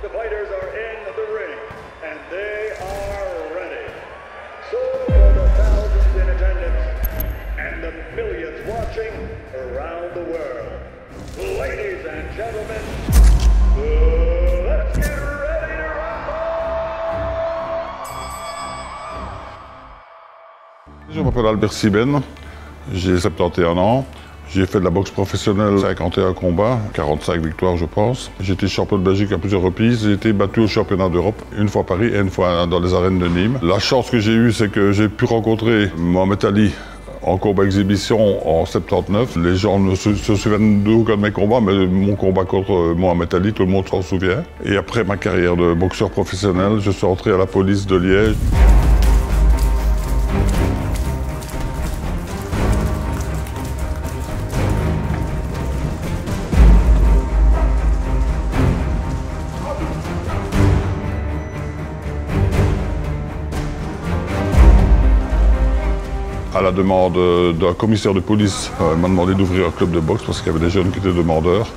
The fighters are in the ring, and they are ready. So for the thousands in attendance, and the millions watching around the world. Ladies and gentlemen, let's get ready to rumble! Je m'appelle Albert Siben, j'ai 71 ans. J'ai fait de la boxe professionnelle, 51 combats, 45 victoires je pense. J'ai été champion de Belgique à plusieurs reprises. J'ai été battu au championnat d'Europe, une fois à Paris et une fois dans les arènes de Nîmes. La chance que j'ai eue, c'est que j'ai pu rencontrer Mohamed Ali en combat exhibition en 79. Les gens ne se souviennent d'aucun de mes combats, mais mon combat contre Mohamed Ali, tout le monde s'en souvient. Et après ma carrière de boxeur professionnel, je suis entré à la police de Liège. À la demande d'un commissaire de police, il m'a demandé d'ouvrir un club de boxe parce qu'il y avait des jeunes qui étaient demandeurs.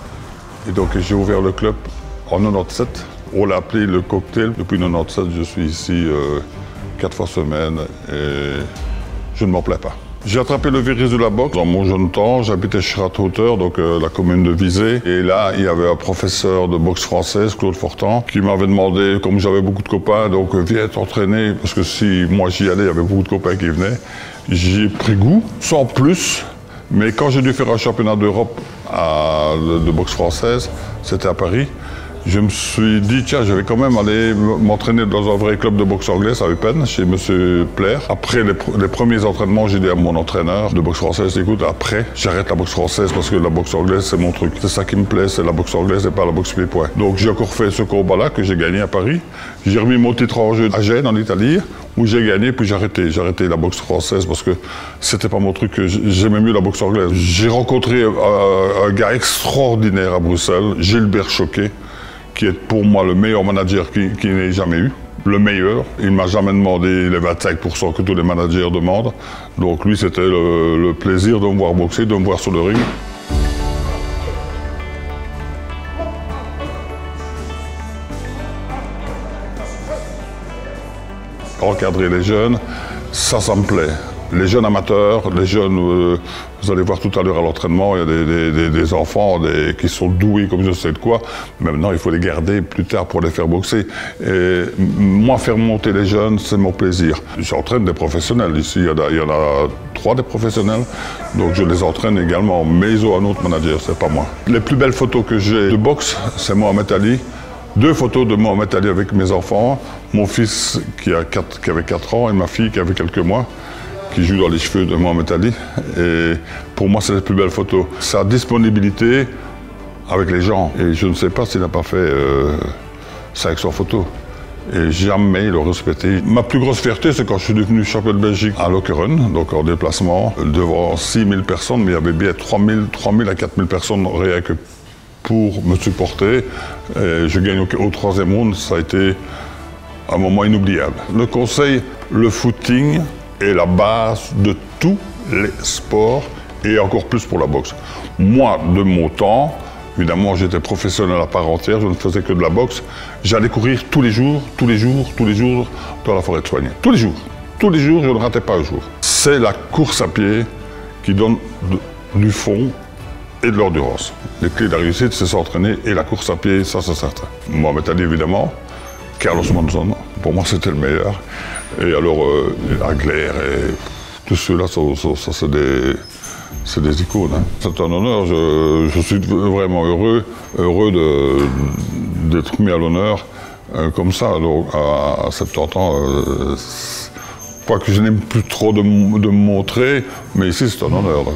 Et donc j'ai ouvert le club en 97. On l'a appelé le Cocktail. Depuis 97, je suis ici 4 fois semaine et je ne m'en plais pas. J'ai attrapé le virus de la boxe dans mon jeune temps. J'habitais Schrathoter, donc la commune de Visé. Et là, il y avait un professeur de boxe française, Claude Fortan, qui m'avait demandé, comme j'avais beaucoup de copains, donc viens t'entraîner. Parce que si moi j'y allais, il y avait beaucoup de copains qui venaient. J'y ai pris goût, sans plus. Mais quand j'ai dû faire un championnat d'Europe de boxe française, c'était à Paris, je me suis dit, tiens, je vais quand même aller m'entraîner dans un vrai club de boxe anglaise à Eupen, chez M. Plaire. Après les premiers entraînements, j'ai dit à mon entraîneur de boxe française, écoute, après, j'arrête la boxe française parce que la boxe anglaise, c'est mon truc. C'est ça qui me plaît, c'est la boxe anglaise et pas la boxe pied-point. Donc j'ai encore fait ce combat-là que j'ai gagné à Paris. J'ai remis mon titre en jeu à Gênes, en Italie, où j'ai gagné, puis j'ai arrêté la boxe française parce que c'était pas mon truc, j'aimais mieux la boxe anglaise. J'ai rencontré un gars extraordinaire à Bruxelles, Gilbert Choquet, qui est pour moi le meilleur manager qu'il n'ait jamais eu, le meilleur. Il ne m'a jamais demandé les 25% que tous les managers demandent. Donc lui, c'était le plaisir de me voir boxer, de me voir sur le ring. Encadrer les jeunes, ça me plaît. Les jeunes amateurs, les jeunes, vous allez voir tout à l'heure à l'entraînement, il y a des enfants qui sont doués comme je sais de quoi. Mais maintenant, il faut les garder plus tard pour les faire boxer. Et moi, faire monter les jeunes, c'est mon plaisir. J'entraîne des professionnels. Ici, il y en a 3 des professionnels. Donc, je les entraîne également. Mais ils ont un autre manager, c'est pas moi. Les plus belles photos que j'ai de boxe, c'est Mohamed Ali. 2 photos de Mohamed Ali avec mes enfants. Mon fils qui avait 4 ans et ma fille qui avait quelques mois, qui joue dans les cheveux de Mohamed Ali. Et pour moi, c'est les plus belles photos. Sa disponibilité avec les gens. Et je ne sais pas s'il n'a pas fait ça avec son photo. Et jamais il l'aurait respecté. Ma plus grosse fierté, c'est quand je suis devenu champion de Belgique à Lokeren, donc en déplacement, devant 6000 personnes, mais il y avait bien 3000 à 4000 personnes rien que pour me supporter. Et je gagne au 3e round, ça a été un moment inoubliable. Le conseil, le footing est la base de tous les sports et encore plus pour la boxe. Moi, de mon temps, évidemment, j'étais professionnel à part entière, je ne faisais que de la boxe. J'allais courir tous les jours dans la forêt de Soignes. Tous les jours, je ne ratais pas un jour. C'est la course à pied qui donne du fond et de l'endurance. Les clés de la réussite, c'est s'entraîner et la course à pied, ça c'est certain. Mohamed Ali, évidemment. Carlos Monzon, pour moi c'était le meilleur. Et alors Agler et tous ceux-là, c'est des icônes. Hein. C'est un honneur, je suis vraiment heureux d'être mis à l'honneur comme ça. Donc à 70 ans, pas que je n'aime plus trop de me montrer, mais ici c'est un honneur. Là.